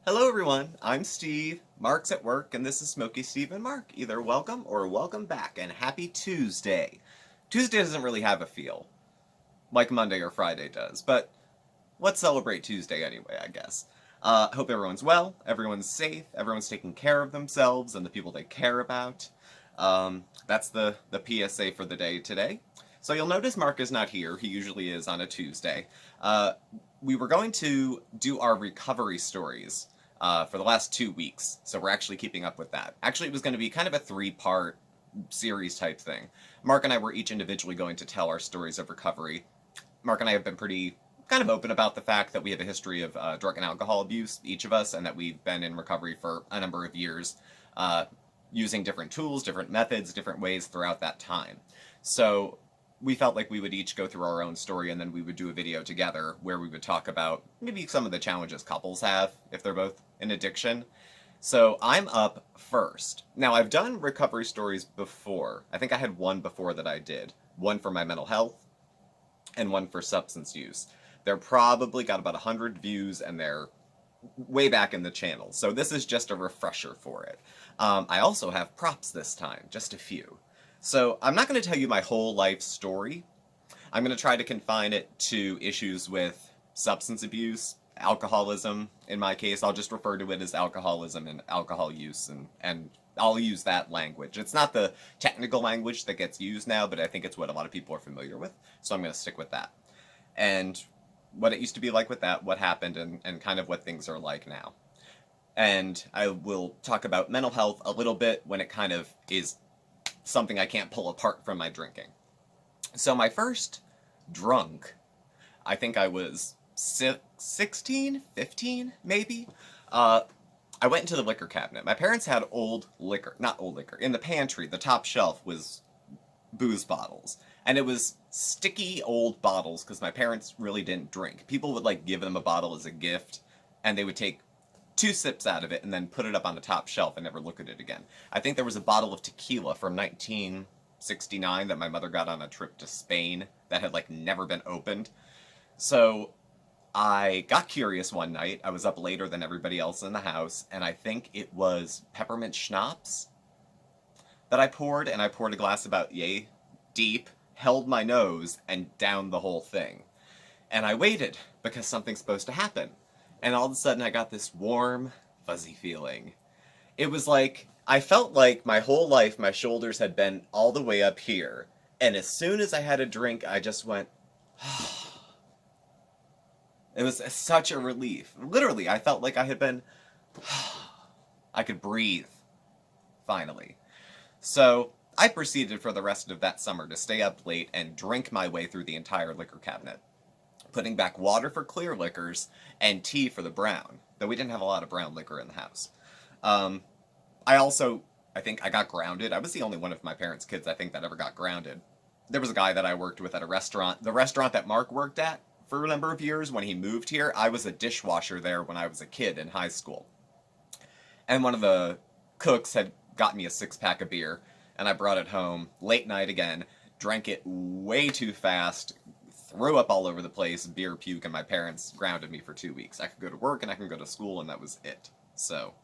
Hello everyone, I'm Steve, Mark's at work, and this is SmokeySteveAndMarc. Either welcome or welcome back, and happy Tuesday. Tuesday doesn't really have a feel, like Monday or Friday does, but let's celebrate Tuesday anyway, I guess. Hope everyone's well, everyone's safe, everyone's taking care of themselves and the people they care about. That's the PSA for the day today. So you'll notice Mark is not here. He usually is on a Tuesday. Uh, we were going to do our recovery stories for the last 2 weeks, so we're actually keeping up with that. Actually, it was going to be kind of a three-part series type thing. Mark and I were each individually going to tell our stories of recovery. Mark and I have been pretty kind of open about the fact that we have a history of drug and alcohol abuse, each of us, and that we've been in recovery for a number of years, using different tools, different methods, different ways throughout that time. So we felt like we would each go through our own story and then we would do a video together where we would talk about maybe some of the challenges couples have if they're both in addiction. So I'm up first. Now, I've done recovery stories before. I think I had one before that I did. One for my mental health and one for substance use. They're probably got about 100 views and they're way back in the channel. So this is just a refresher for it. I also have props this time, just a few. So I'm not going to tell you my whole life story. I'm going to try to confine it to issues with substance abuse, alcoholism. In my case, I'll just refer to it as alcoholism and alcohol use, and I'll use that language. It's not the technical language that gets used now, but I think it's what a lot of people are familiar with, so I'm going to stick with that. And what it used to be like with that, what happened, and kind of what things are like now. And I will talk about mental health a little bit when it kind of is something I can't pull apart from my drinking. So my first drunk, I think I was 16, 15, maybe. I went into the liquor cabinet. My parents had old liquor, not old liquor. In the pantry, the top shelf was booze bottles. And it was sticky old bottles because my parents really didn't drink. People would like give them a bottle as a gift and they would take 2 sips out of it and then put it up on the top shelf and never look at it again. I think there was a bottle of tequila from 1969 that my mother got on a trip to Spain that had like never been opened. So I got curious one night. I was up later than everybody else in the house, and I think it was peppermint schnapps that I poured, and I poured a glass about yay deep, held my nose, and downed the whole thing. And I waited, because something's supposed to happen. And all of a sudden I got this warm, fuzzy feeling. It was like, I felt like my whole life my shoulders had been all the way up here. And as soon as I had a drink, I just went, it was such a relief. Literally, I felt like I had been, I could breathe, finally. So I proceeded for the rest of that summer to stay up late and drink my way through the entire liquor cabinet, putting back water for clear liquors and tea for the brown, though we didn't have a lot of brown liquor in the house. I also, I think I got grounded. I was the only one of my parents' kids, I think, that ever got grounded. There was a guy that I worked with at a restaurant. The restaurant that Mark worked at for a number of years when he moved here, I was a dishwasher there when I was a kid in high school. And one of the cooks had got me a 6-pack of beer, and I brought it home late night again, drank it way too fast, threw up all over the place, beer puke, and my parents grounded me for 2 weeks. I could go to work and I could go to school, and that was it. So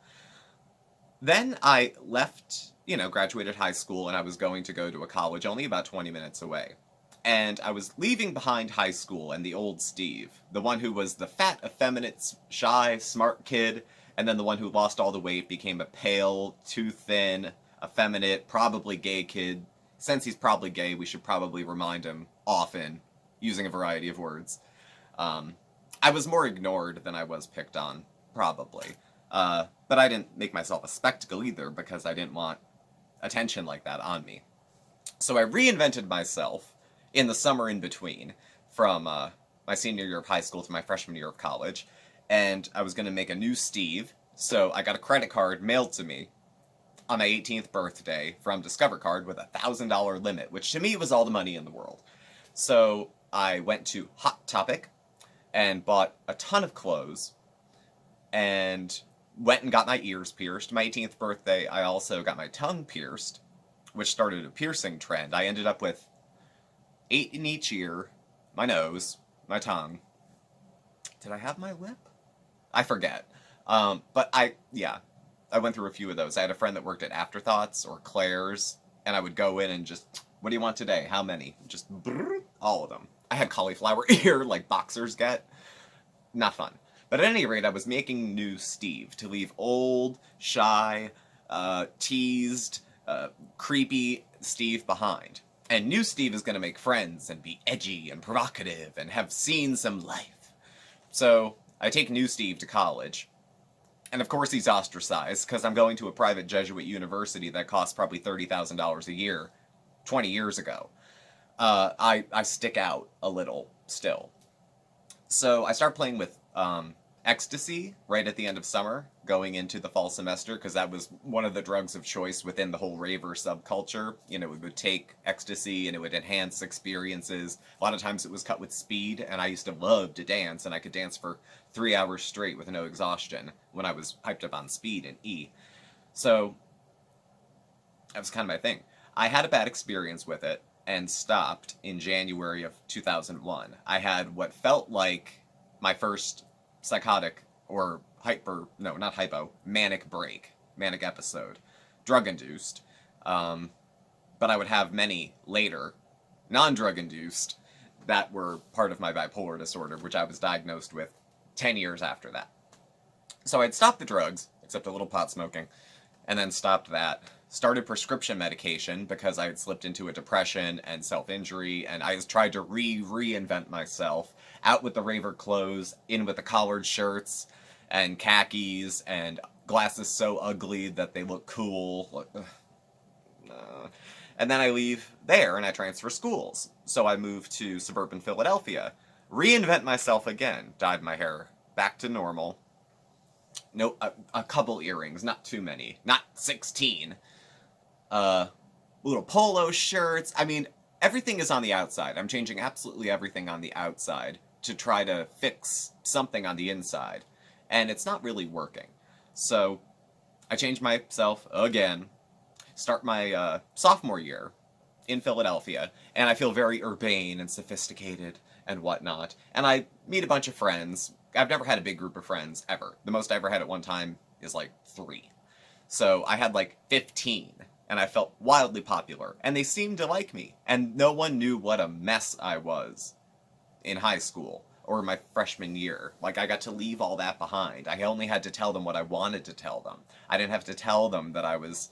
then I left, graduated high school, and I was going to go to a college only about 20 minutes away. And I was leaving behind high school and the old Steve, the one who was the fat, effeminate, shy, smart kid, and then the one who lost all the weight, became a pale, too thin, effeminate, probably gay kid. Since he's probably gay, we should probably remind him often, using a variety of words. I was more ignored than I was picked on, probably. But I didn't make myself a spectacle either because I didn't want attention like that on me. So I reinvented myself in the summer in between, from my senior year of high school to my freshman year of college, and I was going to make a new Steve, so I got a credit card mailed to me on my 18th birthday from Discover Card with a $1,000 limit, which to me was all the money in the world. So I went to Hot Topic and bought a ton of clothes and went and got my ears pierced. My 18th birthday, I also got my tongue pierced, which started a piercing trend. I ended up with 8 in each ear, my nose, my tongue. Did I have my lip? I forget. But I went through a few of those. I had a friend that worked at Afterthoughts or Claire's, and I would go in and just, what do you want today? How many? Just brrr, all of them. I had cauliflower ear like boxers get. Not fun. But at any rate, I was making new Steve to leave old, shy, teased, creepy Steve behind. And new Steve is going to make friends and be edgy and provocative and have seen some life. So I take new Steve to college. And of course he's ostracized because I'm going to a private Jesuit university that costs probably $30,000 a year 20 years ago. I stick out a little still. So I start playing with ecstasy right at the end of summer, going into the fall semester, because that was one of the drugs of choice within the whole raver subculture. You know, we would take ecstasy and it would enhance experiences. A lot of times it was cut with speed, and I used to love to dance, and I could dance for 3 hours straight with no exhaustion when I was hyped up on speed and E. So that was kind of my thing. I had a bad experience with it and stopped in January of 2001. I had what felt like my first psychotic or not hypo, manic episode, drug induced. But I would have many later, non-drug induced, that were part of my bipolar disorder, which I was diagnosed with 10 years after that. So I'd stopped the drugs, except a little pot smoking, and then stopped that. Started prescription medication because I had slipped into a depression and self-injury, and I tried to reinvent myself. Out with the raver clothes, in with the collared shirts, and khakis, and glasses so ugly that they look cool. And then I leave there and I transfer schools. So I moved to suburban Philadelphia. Reinvent myself again. Dyed my hair back to normal. No, a couple earrings, not too many. Not 16. Little polo shirts. I mean, everything is on the outside. I'm changing absolutely everything on the outside to try to fix something on the inside. And it's not really working. So I changed myself again. Start my sophomore year in Philadelphia. And I feel very urbane and sophisticated and whatnot. And I meet a bunch of friends. I've never had a big group of friends, ever. The most I ever had at one time is like 3. So I had like 15. And I felt wildly popular. And they seemed to like me. And no one knew what a mess I was in high school or my freshman year. Like, I got to leave all that behind. I only had to tell them what I wanted to tell them. I didn't have to tell them that I was,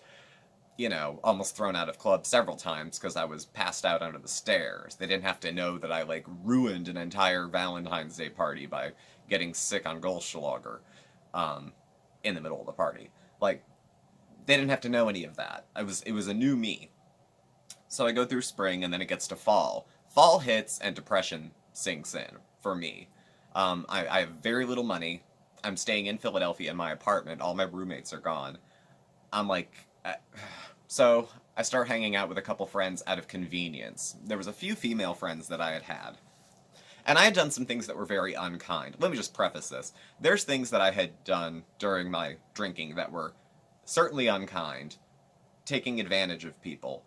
almost thrown out of club several times because I was passed out under the stairs. They didn't have to know that I, ruined an entire Valentine's Day party by getting sick on Goldschlager in the middle of the party. They didn't have to know any of that. It was a new me. So I go through spring, and then it gets to fall. Fall hits, and depression sinks in for me. I have very little money. I'm staying in Philadelphia in my apartment. All my roommates are gone. I'm so I start hanging out with a couple friends out of convenience. There was a few female friends that I had had. And I had done some things that were very unkind. Let me just preface this. There's things that I had done during my drinking that were certainly unkind, taking advantage of people,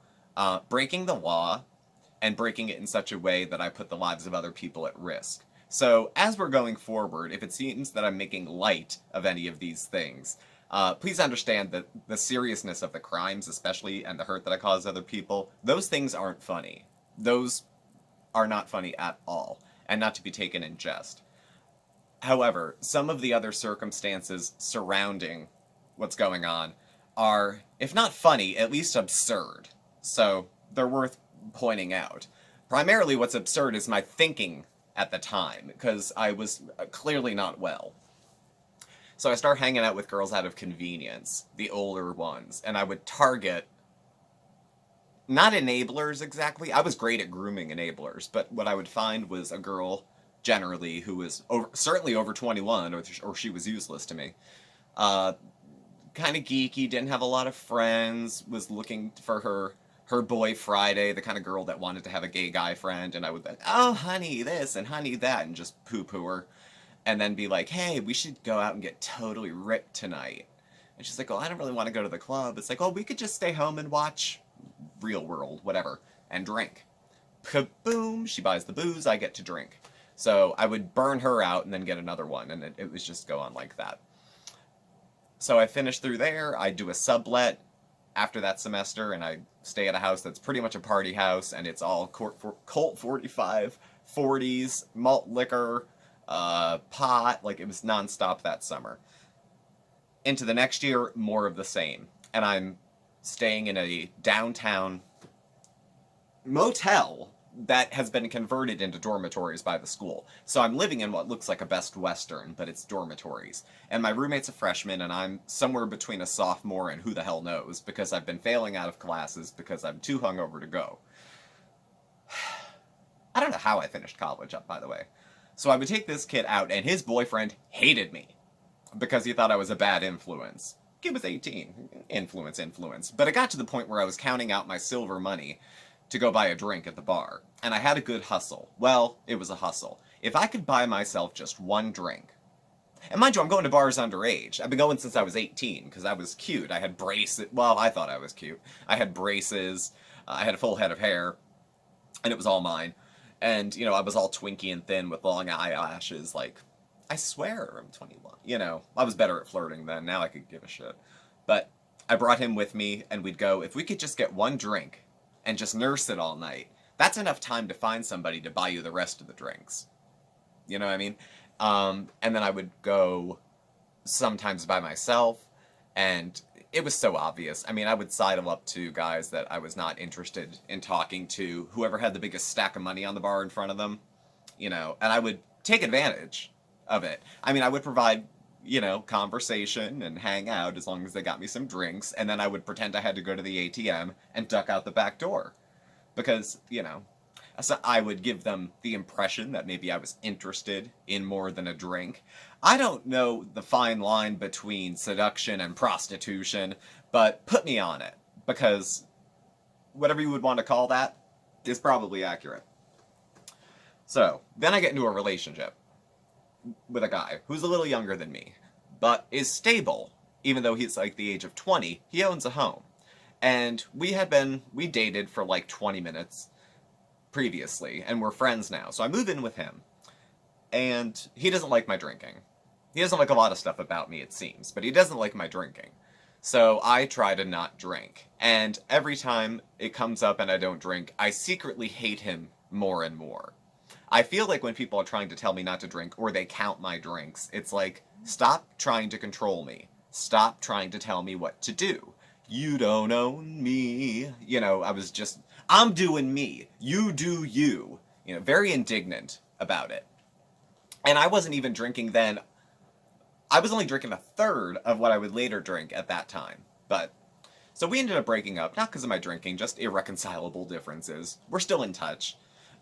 breaking the law, and breaking it in such a way that I put the lives of other people at risk. So, as we're going forward, if it seems that I'm making light of any of these things, please understand that the seriousness of the crimes, especially, and the hurt that I cause other people, those things aren't funny. Those are not funny at all, and not to be taken in jest. However, some of the other circumstances surrounding what's going on are, if not funny, at least absurd. So, they're worth pointing out. Primarily what's absurd is my thinking at the time, because I was clearly not well. So I start hanging out with girls out of convenience, the older ones, and I would target, not enablers exactly, I was great at grooming enablers, but what I would find was a girl, generally, who was certainly over 21, or she was useless to me, kind of geeky, didn't have a lot of friends, was looking for her boy Friday, the kind of girl that wanted to have a gay guy friend, and I would be like, oh, honey, this, and honey, that, and just poo-poo her, and then be like, hey, we should go out and get totally ripped tonight. And she's like, well, I don't really want to go to the club. It's like, well, we could just stay home and watch Real World, whatever, and drink. Kaboom, she buys the booze, I get to drink. So I would burn her out and then get another one, and it was just go on like that. So I finish through there. I do a sublet after that semester, and I stay at a house that's pretty much a party house, and it's all Colt 45, 40s, malt liquor, pot. Like, it was nonstop that summer. Into the next year, more of the same. And I'm staying in a downtown motel that has been converted into dormitories by the school. So I'm living in what looks like a Best Western, but it's dormitories. And my roommate's a freshman, and I'm somewhere between a sophomore and who the hell knows, because I've been failing out of classes because I'm too hungover to go. I don't know how I finished college up, by the way. So I would take this kid out, and his boyfriend hated me because he thought I was a bad influence. He was 18. Influence. But it got to the point where I was counting out my silver money to go buy a drink at the bar. And I had a good hustle. Well, it was a hustle. If I could buy myself just one drink, and mind you, I'm going to bars underage. I've been going since I was 18, because I was cute. I had braces. Well, I thought I was cute. I had braces. I had a full head of hair, and it was all mine. And, you know, I was all twinky and thin with long eyelashes. Like, I swear I'm 21. You know, I was better at flirting then. Now I could give a shit. But I brought him with me, and we'd go, if we could just get one drink and just nurse it all night, that's enough time to find somebody to buy you the rest of the drinks. You know what I mean? And then I would go sometimes by myself, and it was so obvious. I mean, I would sidle up to guys that I was not interested in talking to, whoever had the biggest stack of money on the bar in front of them, you know, and I would take advantage of it. I mean, I would provide, you know, conversation and hang out as long as they got me some drinks, and then I would pretend I had to go to the ATM and duck out the back door. Because, you know, so I would give them the impression that maybe I was interested in more than a drink. I don't know the fine line between seduction and prostitution, but put me on it, because whatever you would want to call that is probably accurate. So, then I get into a relationship with a guy who's a little younger than me, but is stable. Even though he's like the age of 20, he owns a home. And we dated for like 20 minutes previously, and we're friends now. So I move in with him, and he doesn't like my drinking. He doesn't like a lot of stuff about me, it seems, but he doesn't like my drinking. So I try to not drink. And every time it comes up and I don't drink, I secretly hate him more and more. I feel like when people are trying to tell me not to drink, or they count my drinks, it's like, stop trying to control me. Stop trying to tell me what to do. You don't own me. You know, I'm doing me. You do you. You know, very indignant about it. And I wasn't even drinking then. I was only drinking a third of what I would later drink at that time. But, so we ended up breaking up, not because of my drinking, just irreconcilable differences. We're still in touch.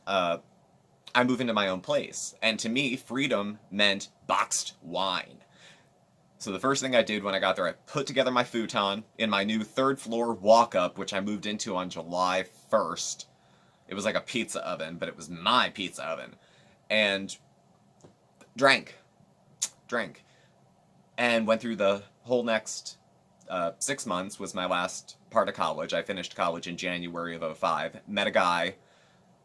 I move into my own place. And to me, freedom meant boxed wine. So the first thing I did when I got there, I put together my futon in my new third floor walk-up, which I moved into on July 1st. It was like a pizza oven, but it was my pizza oven. And drank. And went through the whole next 6 months was my last part of college. I finished college in January of '05. Met a guy,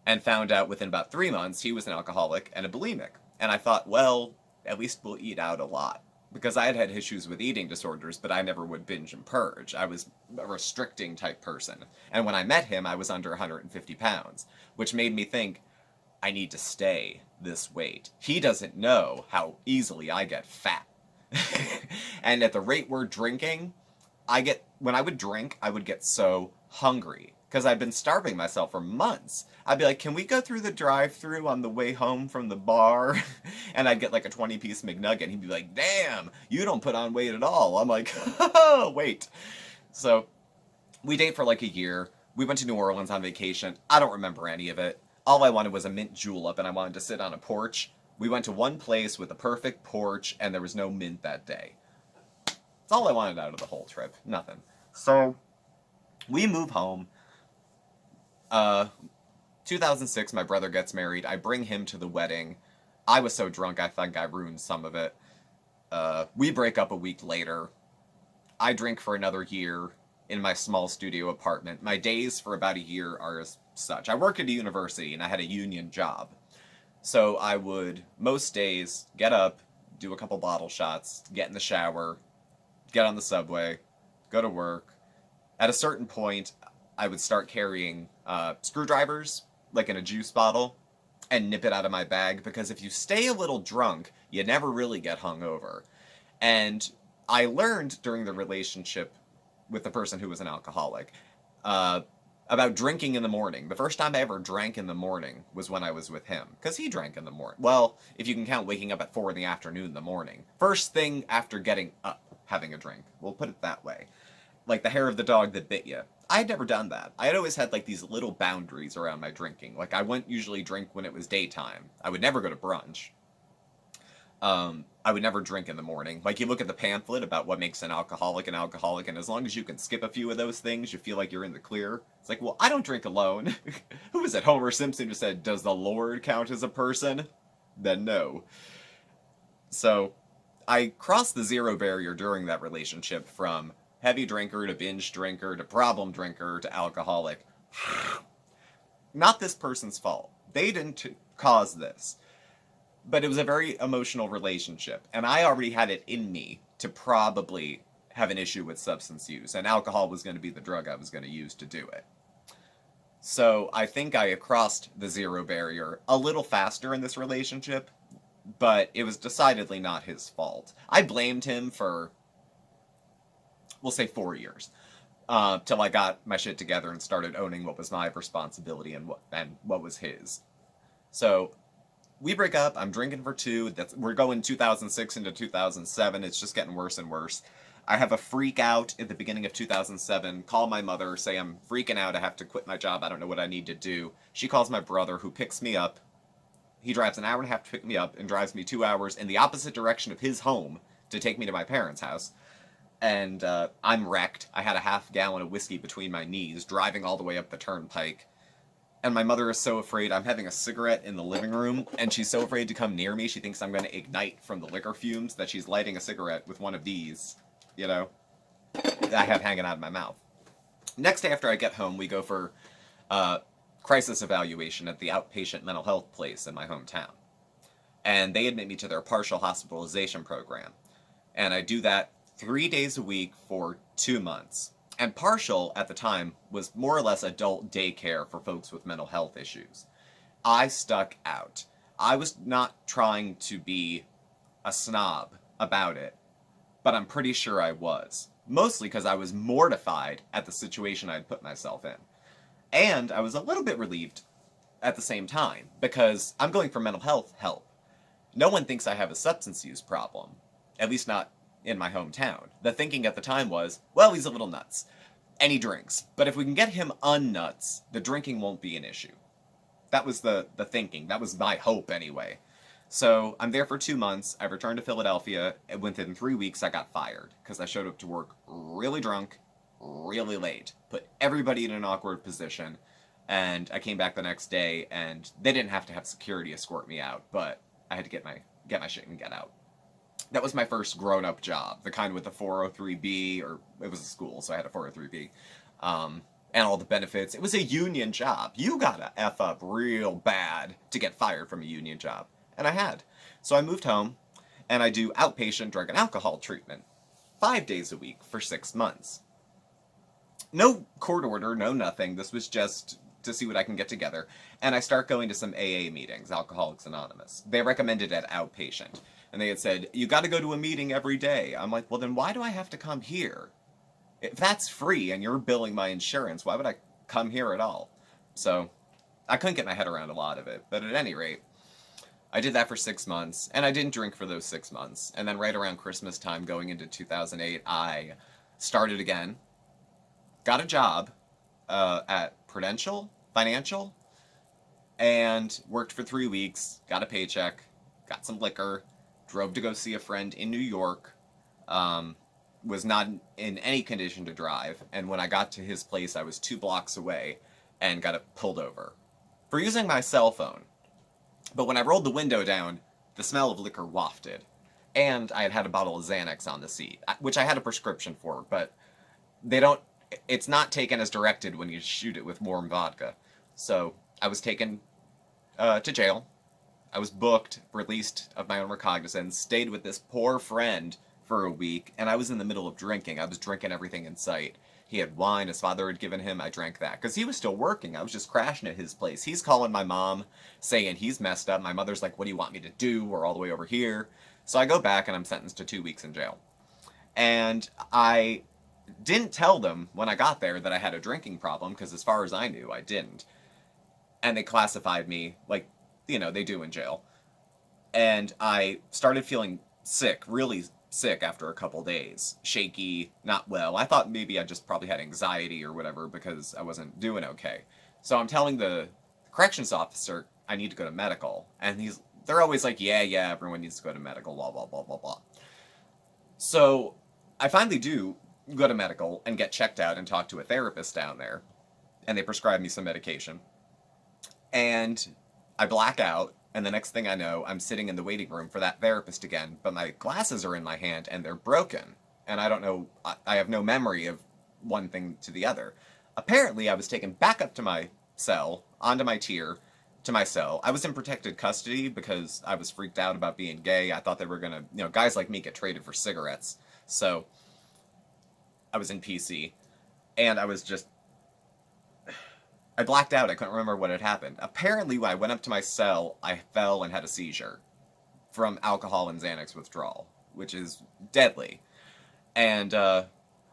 and found out within about 3 months he was an alcoholic and a bulimic. And I thought, well, at least we'll eat out a lot. Because I had had issues with eating disorders, but I never would binge and purge. I was a restricting type person. And when I met him, I was under 150 pounds, which made me think, I need to stay this weight. He doesn't know how easily I get fat. And at the rate we're drinking, when I would drink, I would get so hungry. Because I'd been starving myself for months. I'd be like, can we go through the drive-thru on the way home from the bar? And I'd get like a 20-piece McNugget. And he'd be like, damn, you don't put on weight at all. I'm like, wait. So we date for like a year. We went to New Orleans on vacation. I don't remember any of it. All I wanted was a mint julep, and I wanted to sit on a porch. We went to one place with a perfect porch, and there was no mint that day. That's all I wanted out of the whole trip. Nothing. So we move home. 2006, my brother gets married. I bring him to the wedding. I was so drunk, I think I ruined some of it. We break up a week later. I drink for another year in my small studio apartment. My days for about a year are as such. I work at a university, and I had a union job. So I would, most days, get up, do a couple bottle shots, get in the shower, get on the subway, go to work. At a certain point, I would start carrying screwdrivers, like in a juice bottle, and nip it out of my bag because if you stay a little drunk, you never really get hungover. And I learned during the relationship with the person who was an alcoholic uh, about drinking in the morning. The first time I ever drank in the morning was when I was with him, because he drank in the morning. Well, if you can count waking up at 4 in the afternoon in the morning. First thing after getting up, having a drink. We'll put it that way. Like the hair of the dog that bit you. I had never done that. I had always had like these little boundaries around my drinking. Like I wouldn't usually drink when it was daytime. I would never go to brunch. I would never drink in the morning. Like you look at the pamphlet about what makes an alcoholic, and as long as you can skip a few of those things, you feel like you're in the clear. It's like, well, I don't drink alone. Who was it? Homer Simpson who said, "Does the Lord count as a person?" Then no. So I crossed the zero barrier during that relationship from heavy drinker to binge drinker to problem drinker to alcoholic. Not this person's fault. They didn't cause this. But it was a very emotional relationship, and I already had it in me to probably have an issue with substance use, and alcohol was going to be the drug I was going to use to do it. So I think I crossed the zero barrier a little faster in this relationship, but it was decidedly not his fault. I blamed him for, we'll say, 4 years, till I got my shit together and started owning what was my responsibility and what was his. So we break up. I'm drinking for 2. We're going 2006 into 2007. It's just getting worse and worse. I have a freak out at the beginning of 2007. Call my mother, say I'm freaking out. I have to quit my job. I don't know what I need to do. She calls my brother, who picks me up. He drives an hour and a half to pick me up and drives me 2 hours in the opposite direction of his home to take me to my parents' house. And I'm wrecked. I had a half-gallon of whiskey between my knees, driving all the way up the turnpike. And my mother is so afraid. I'm having a cigarette in the living room, and she's so afraid to come near me. She thinks I'm going to ignite from the liquor fumes that she's lighting a cigarette with one of these, that I have hanging out of my mouth. Next day after I get home, we go for crisis evaluation at the outpatient mental health place in my hometown. And they admit me to their partial hospitalization program. And I do that 3 days a week for 2 months. And partial, at the time, was more or less adult daycare for folks with mental health issues. I stuck out. I was not trying to be a snob about it, but I'm pretty sure I was. Mostly because I was mortified at the situation I'd put myself in. And I was a little bit relieved at the same time, because I'm going for mental health help. No one thinks I have a substance use problem, at least not in my hometown. The thinking at the time was, well, he's a little nuts, and he drinks. But if we can get him unnuts, the drinking won't be an issue. That was the thinking. That was my hope, anyway. So I'm there for 2 months. I returned to Philadelphia, and within 3 weeks, I got fired because I showed up to work really drunk, really late, put everybody in an awkward position, and I came back the next day, and they didn't have to have security escort me out, but I had to get my shit and get out. That was my first grown-up job, the kind with the 403B, or it was a school, so I had a 403B, and all the benefits. It was a union job. You gotta F up real bad to get fired from a union job, and I had. So I moved home, and I do outpatient drug and alcohol treatment 5 days a week for 6 months. No court order, no nothing. This was just to see what I can get together. And I start going to some AA meetings, Alcoholics Anonymous. They recommended at outpatient. And they had said, you got to go to a meeting every day. I'm like, well, then why do I have to come here? If that's free and you're billing my insurance, why would I come here at all? So I couldn't get my head around a lot of it. But at any rate, I did that for 6 months. And I didn't drink for those 6 months. And then right around Christmas time, going into 2008, I started again. Got a job at Prudential Financial. And worked for 3 weeks. Got a paycheck. Got some liquor. Drove to go see a friend in New York, was not in any condition to drive, and when I got to his place, I was 2 blocks away, and got it pulled over for using my cell phone. But when I rolled the window down, the smell of liquor wafted, and I had had a bottle of Xanax on the seat, which I had a prescription for, but it's not taken as directed when you shoot it with warm vodka. So I was taken to jail. I was booked, released of my own recognizance, stayed with this poor friend for a week, and I was in the middle of drinking. I was drinking everything in sight. He had wine his father had given him. I drank that because he was still working. I was just crashing at his place. He's calling my mom saying he's messed up. My mother's like, what do you want me to do? We're all the way over here. So I go back and I'm sentenced to 2 weeks in jail. And I didn't tell them when I got there that I had a drinking problem because as far as I knew, I didn't. And they classified me like, they do in jail. And I started feeling sick, really sick after a couple days. Shaky, not well. I thought maybe I just probably had anxiety or whatever because I wasn't doing okay. So I'm telling the corrections officer I need to go to medical. And they're always like, yeah, everyone needs to go to medical, blah, blah, blah, blah, blah. So I finally do go to medical and get checked out and talk to a therapist down there. And they prescribe me some medication. And I black out. And the next thing I know, I'm sitting in the waiting room for that therapist again, but my glasses are in my hand and they're broken. And I don't know, I have no memory of one thing to the other. Apparently, I was taken back up to my cell, onto my tier, to my cell. I was in protected custody because I was freaked out about being gay. I thought they were going to, guys like me get traded for cigarettes. So I was in PC. And I blacked out. I couldn't remember what had happened. Apparently, when I went up to my cell, I fell and had a seizure from alcohol and Xanax withdrawal, which is deadly. And I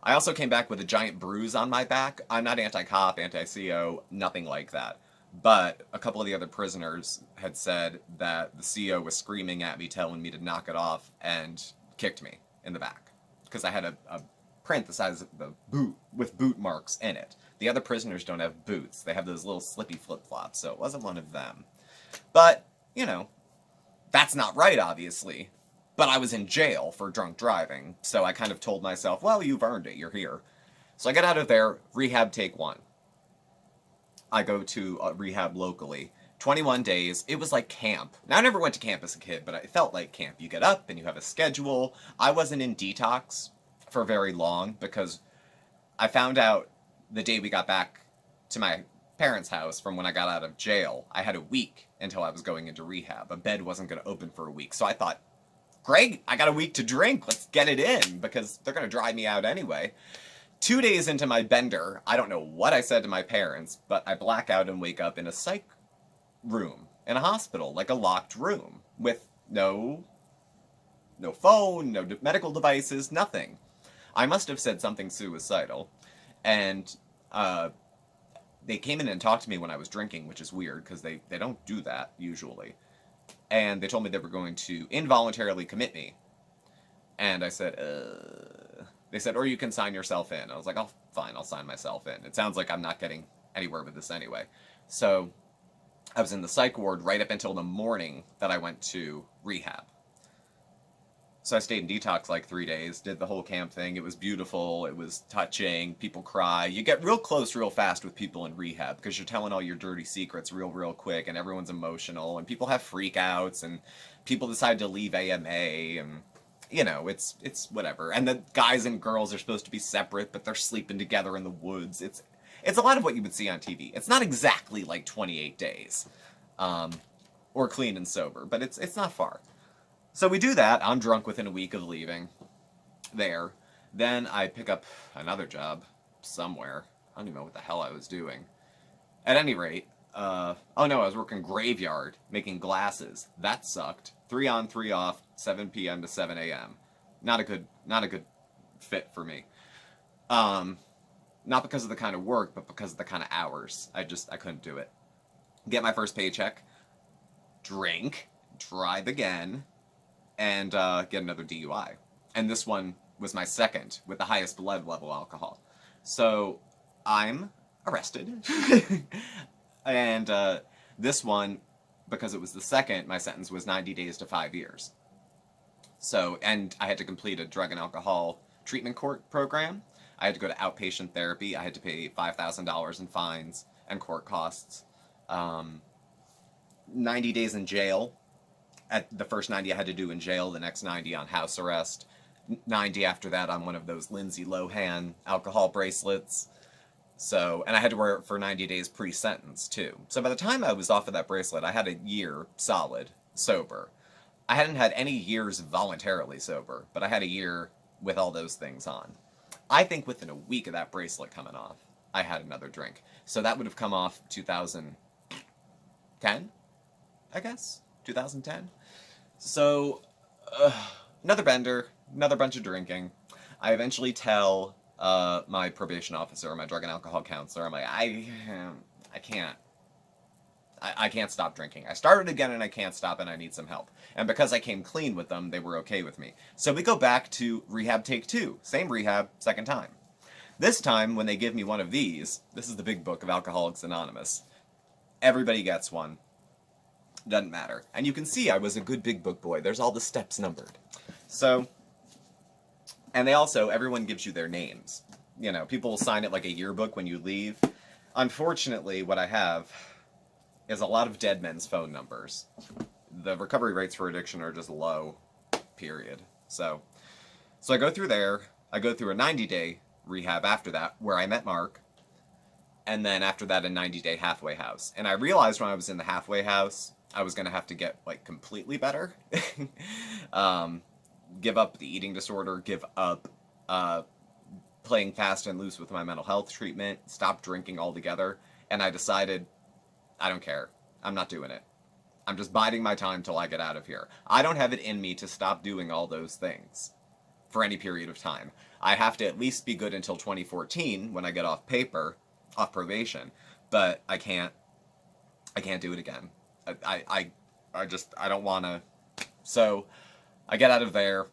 also came back with a giant bruise on my back. I'm not anti-cop, anti-CO, nothing like that. But a couple of the other prisoners had said that the CO was screaming at me, telling me to knock it off, and kicked me in the back. Because I had a print the size of the boot with boot marks in it. The other prisoners don't have boots. They have those little slippy flip-flops, so it wasn't one of them. But, that's not right, obviously. But I was in jail for drunk driving, so I kind of told myself, well, you've earned it, you're here. So I get out of there, rehab take 1. I go to rehab locally. 21 days, it was like camp. Now, I never went to camp as a kid, but it felt like camp. You get up and you have a schedule. I wasn't in detox for very long because I found out the day we got back to my parents' house from when I got out of jail, I had a week until I was going into rehab. A bed wasn't going to open for a week. So I thought, great, I got a week to drink. Let's get it in because they're going to drive me out anyway. 2 days into my bender, I don't know what I said to my parents, but I black out and wake up in a psych room in a hospital, like a locked room with no phone, no medical devices, nothing. I must have said something suicidal. And they came in and talked to me when I was drinking, which is weird because they don't do that usually. And they told me they were going to involuntarily commit me. And I said, They said, or you can sign yourself in. I was like, oh, fine, I'll sign myself in. It sounds like I'm not getting anywhere with this anyway. So I was in the psych ward right up until the morning that I went to rehab. So I stayed in detox like 3 days, did the whole camp thing. It was beautiful. It was touching. People cry. You get real close real fast with people in rehab because you're telling all your dirty secrets real quick, and everyone's emotional, and people have freakouts, and people decide to leave AMA, and, it's whatever. And the guys and girls are supposed to be separate, but they're sleeping together in the woods. It's a lot of what you would see on TV. It's not exactly like 28 Days or Clean and Sober, but it's not far. So we do that. I'm drunk within a week of leaving there. Then I pick up another job somewhere. I don't even know what the hell I was doing. At any rate, I was working graveyard, making glasses. That sucked. 3 on, 3 off, 7 p.m. to 7 a.m. Not a good fit for me. Not because of the kind of work, but because of the kind of hours. I couldn't do it. Get my first paycheck, drink, drive again, and get another DUI. And this one was my second with the highest blood level alcohol. So I'm arrested. And this one, because it was the second, my sentence was 90 days to 5 years. So, and I had to complete a drug and alcohol treatment court program. I had to go to outpatient therapy. I had to pay $5,000 in fines and court costs. 90 days in jail. At the first 90 I had to do in jail, the next 90 on house arrest. 90 after that on one of those Lindsay Lohan alcohol bracelets. So, and I had to wear it for 90 days pre-sentence, too. So by the time I was off of that bracelet, I had a year solid, sober. I hadn't had any years voluntarily sober, but I had a year with all those things on. I think within a week of that bracelet coming off, I had another drink. So that would have come off 2010, I guess? 2010? So, another bender, another bunch of drinking. I eventually tell my probation officer, my drug and alcohol counselor, I'm like, I can't. I can't stop drinking. I started again and I can't stop and I need some help. And because I came clean with them, they were okay with me. So we go back to rehab take 2. Same rehab, second time. This time, when they give me one of these, this is the big book of Alcoholics Anonymous. Everybody gets one. Doesn't matter. And you can see I was a good big book boy. There's all the steps numbered. So, and they also, everyone gives you their names. You know, people will sign it like a yearbook when you leave. Unfortunately, what I have is a lot of dead men's phone numbers. The recovery rates for addiction are just low, period. So I go through there. I go through a 90-day rehab after that, where I met Mark. And then after that, a 90-day halfway house. And I realized when I was in the halfway house, I was going to have to get, like, completely better. Give up the eating disorder, give up playing fast and loose with my mental health treatment, stop drinking altogether. And I decided, I don't care. I'm not doing it. I'm just biding my time till I get out of here. I don't have it in me to stop doing all those things for any period of time. I have to at least be good until 2014 when I get off probation, but I can't do it again. I don't want to. So I get out of there.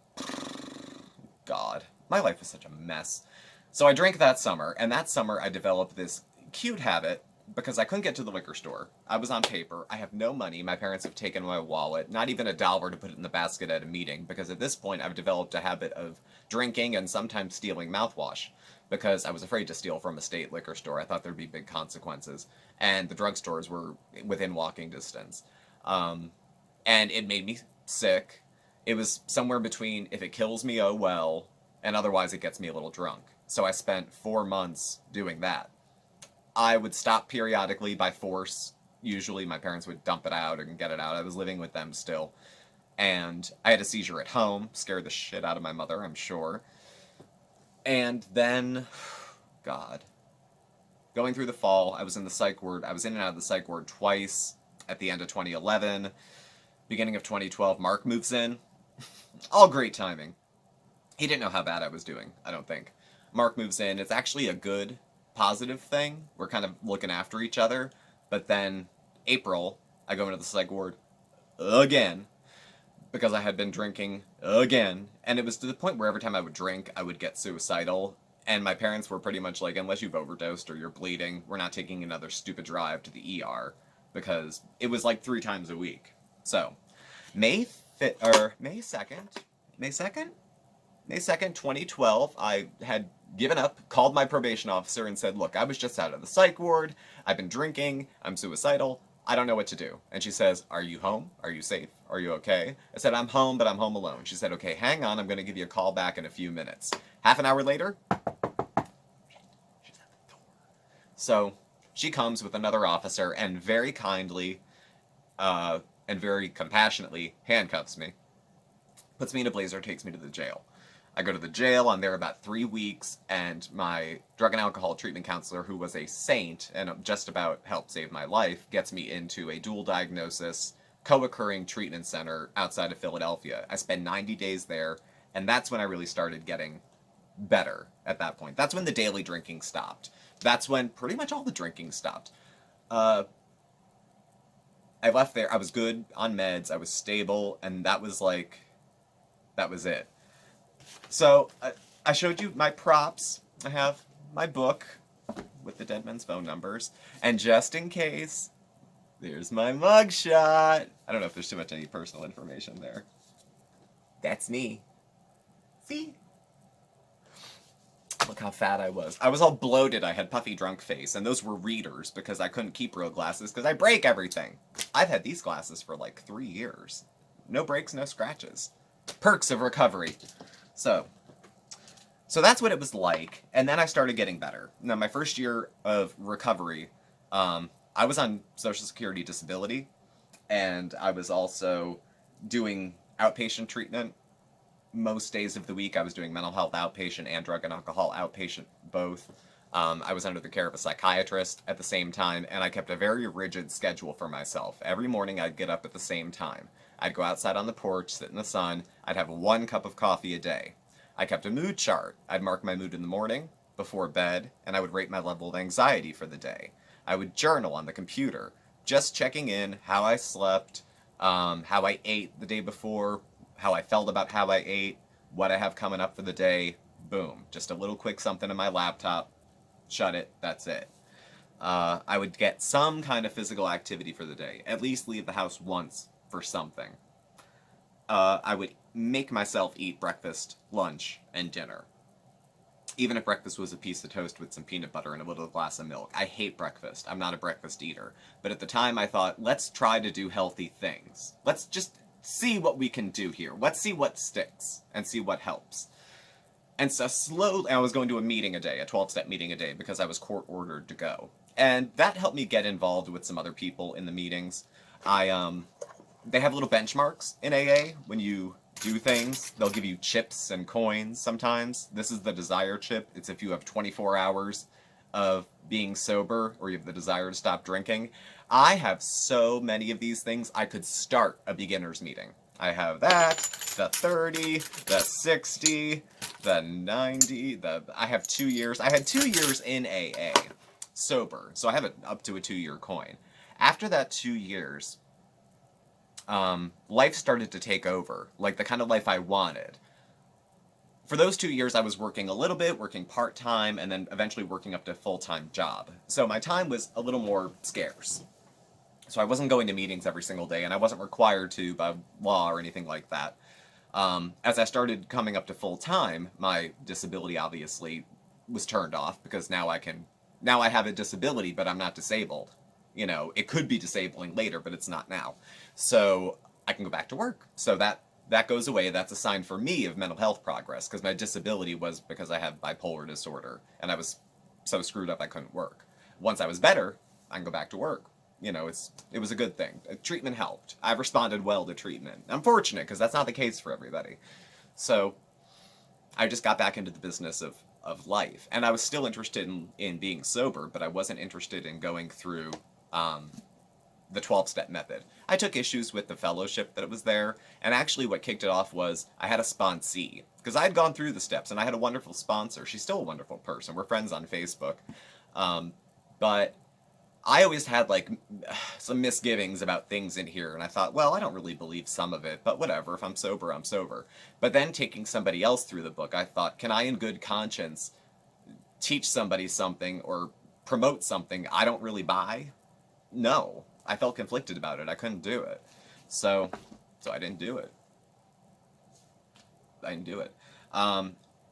God, my life was such a mess. So I drank that summer, and that summer I developed this cute habit because I couldn't get to the liquor store. I was on paper. I have no money. My parents have taken my wallet. Not even $1 to put it in the basket at a meeting, because at this point I've developed a habit of drinking and sometimes stealing mouthwash because I was afraid to steal from a state liquor store. I thought there'd be big consequences. And the drugstores were within walking distance. And it made me sick. It was somewhere between, if it kills me, oh well, and otherwise it gets me a little drunk. So I spent 4 months doing that. I would stop periodically by force. Usually my parents would dump it out and get it out. I was living with them still. And I had a seizure at home. Scared the shit out of my mother, I'm sure. And then, God. Going through the fall, I was in the psych ward. I was in and out of the psych ward twice. At the end of 2011. Beginning of 2012, Mark moves in. All great timing. He didn't know how bad I was doing, I don't think. Mark moves in. It's actually a good, positive thing. We're kind of looking after each other. But then, April, I go into the psych ward again because I had been drinking again. And it was to the point where every time I would drink, I would get suicidal. And my parents were pretty much like, unless you've overdosed or you're bleeding, we're not taking another stupid drive to the ER. Because it was like 3 times a week. So, May 2nd, 2012, I had given up, called my probation officer and said, look, I was just out of the psych ward, I've been drinking, I'm suicidal, I don't know what to do. And she says, are you home? Are you safe? Are you okay? I said, I'm home, but I'm home alone. She said, okay, hang on, I'm going to give you a call back in a few minutes. Half an hour later, she's at the door. So, she comes with another officer and very kindly and very compassionately handcuffs me, puts me in a blazer, takes me to the jail. I go to the jail, I'm there about 3 weeks, and my drug and alcohol treatment counselor, who was a saint and just about helped save my life, gets me into a dual diagnosis, co-occurring treatment center outside of Philadelphia. I spent 90 days there, and that's when I really started getting better at that point. That's when the daily drinking stopped. That's when pretty much all the drinking stopped. I left there, I was good on meds, I was stable, and that was it. So, I showed you my props. I have my book with the dead men's phone numbers, and just in case, there's my mugshot. I don't know if there's too much any personal information there. That's me. See? Look how fat I was. I was all bloated. I had puffy drunk face, and those were readers because I couldn't keep real glasses because I break everything. I've had these glasses for like 3 years. No breaks, no scratches. Perks of recovery. So that's what it was like, and then I started getting better. Now, my first year of recovery, I was on Social Security disability, and I was also doing outpatient treatment. Most days of the week, I was doing mental health outpatient and drug and alcohol outpatient both. I was under the care of a psychiatrist at the same time, and I kept a very rigid schedule for myself. Every morning, I'd get up at the same time. I'd go outside on the porch, sit in the sun. I'd have 1 cup of coffee a day. I kept a mood chart. I'd mark my mood in the morning, before bed, and I would rate my level of anxiety for the day. I would journal on the computer, just checking in how I slept, how I ate the day before, how I felt about how I ate, what I have coming up for the day. Boom. Just a little quick something in my laptop. Shut it. That's it. I would get some kind of physical activity for the day. At least leave the house once for something. I would make myself eat breakfast, lunch, and dinner. Even if breakfast was a piece of toast with some peanut butter and a little glass of milk. I hate breakfast. I'm not a breakfast eater. But at the time, I thought, let's try to do healthy things. Let's just see what we can do here. Let's see what sticks and see what helps. And so slowly, I was going to a meeting a day, a 12-step meeting a day, because I was court ordered to go. And that helped me get involved with some other people in the meetings. They have little benchmarks in AA when you do things. They'll give you chips and coins sometimes. This is the desire chip. It's if you have 24 hours of being sober or you have the desire to stop drinking. I have so many of these things, I could start a beginner's meeting. I have that, the 30, the 60, the 90, I have 2 years. I had 2 years in AA, sober, so I have it up to a 2-year coin. After that 2 years, life started to take over, like the kind of life I wanted. For those 2 years, I was working a little bit, working part-time, and then eventually working up to a full-time job. So my time was a little more scarce. So I wasn't going to meetings every single day, and I wasn't required to by law or anything like that. As I started coming up to full-time, my disability obviously was turned off, because now I have a disability, but I'm not disabled. You know, it could be disabling later, but it's not now. So I can go back to work. So that goes away. That's a sign for me of mental health progress, because my disability was because I have bipolar disorder, and I was so screwed up I couldn't work. Once I was better, I can go back to work. You know, it was a good thing. Treatment helped. I've responded well to treatment. I'm fortunate, because that's not the case for everybody. So I just got back into the business of life. And I was still interested in being sober, but I wasn't interested in going through the 12-step method. I took issues with the fellowship that was there, and actually what kicked it off was I had a sponsee, because I had gone through the steps, and I had a wonderful sponsor. She's still a wonderful person. We're friends on Facebook. But I always had, like, some misgivings about things in here, and I thought, well, I don't really believe some of it, but whatever. If I'm sober, I'm sober. But then taking somebody else through the book, I thought, can I in good conscience teach somebody something or promote something I don't really buy? No. I felt conflicted about it. I couldn't do it. So I didn't do it.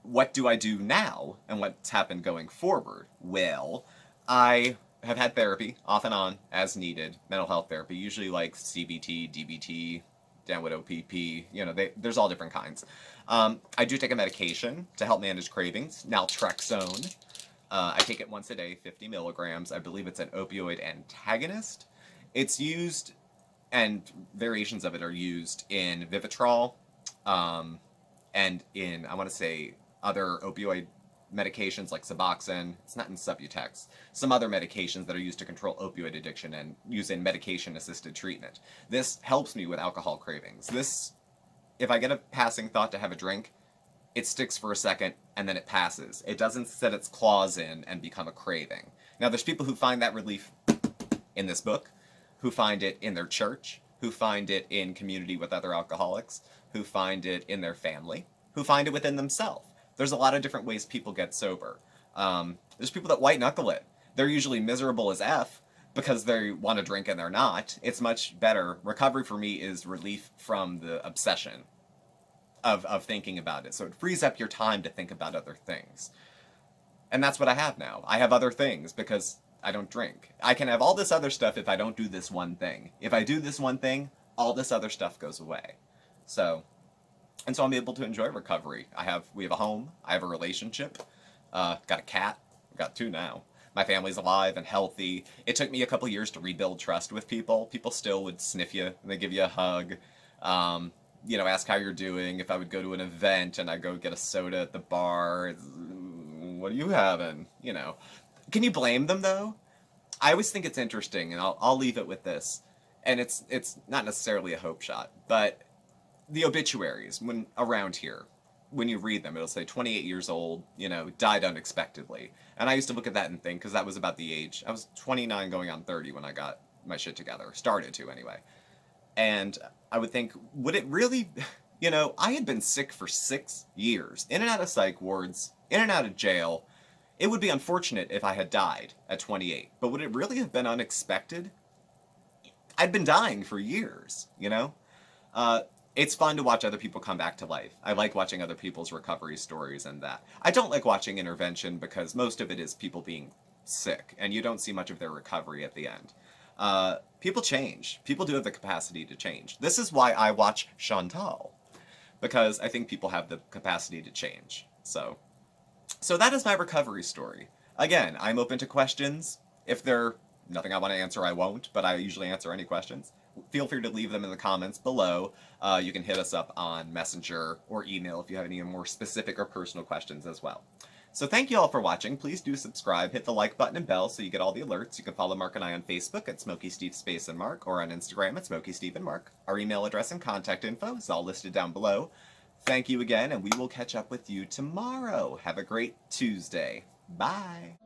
What do I do now, and what's happened going forward? Well, I have had therapy off and on as needed, mental health therapy, usually like CBT, DBT, downward OPP, you know, there's all different kinds. I do take a medication to help manage cravings, naltrexone. I take it once a day, 50 milligrams. I believe it's an opioid antagonist. It's used, and variations of it are used in Vivitrol, and in, I want to say, other opioid medications like Suboxone. It's not in Subutex. Some other medications that are used to control opioid addiction and used in medication-assisted treatment. This helps me with alcohol cravings. This, if I get a passing thought to have a drink, it sticks for a second and then it passes. It doesn't set its claws in and become a craving. Now, there's people who find that relief in this book, who find it in their church, who find it in community with other alcoholics, who find it in their family, who find it within themselves. There's a lot of different ways people get sober. There's people that white knuckle it. They're usually miserable as F because they want to drink and they're not. It's much better. Recovery for me is relief from the obsession of thinking about it. So it frees up your time to think about other things. And that's what I have now. I have other things because I don't drink. I can have all this other stuff if I don't do this one thing. If I do this one thing, all this other stuff goes away. So I'm able to enjoy recovery. We have a home. I have a relationship. Got a cat. I've got 2 now. My family's alive and healthy. It took me a couple years to rebuild trust with people. People still would sniff you and they give you a hug. ask how you're doing. If I would go to an event and I go get a soda at the bar, what are you having? Can you blame them though? I always think it's interesting, and I'll leave it with this, and it's not necessarily a hope shot, but the obituaries when around here, when you read them, it'll say 28 years old, died unexpectedly, and I used to look at that and think, because that was about the age. I was 29 going on 30 when I got my shit together, started to anyway, and I would think, would it really? I had been sick for 6 years, in and out of psych wards, in and out of jail. It would be unfortunate if I had died at 28, but would it really have been unexpected? I'd been dying for years. It's fun to watch other people come back to life. I like watching other people's recovery stories and that. I don't like watching intervention because most of it is people being sick, and you don't see much of their recovery at the end. People change. People do have the capacity to change. This is why I watch Chantal, because I think people have the capacity to change. So that is my recovery story. Again, I'm open to questions. If they're nothing I want to answer, I won't, but I usually answer any questions. Feel free to leave them in the comments below. You can hit us up on Messenger or email if you have any more specific or personal questions as well. So thank you all for watching. Please do subscribe, hit the like button and bell so you get all the alerts. You can follow Mark and I on Facebook at SmokeySteveAndMarc or on Instagram at SmokeySteveAndMarc. Our email address and contact info is all listed down below. Thank you again, and we will catch up with you tomorrow. Have a great Tuesday. Bye.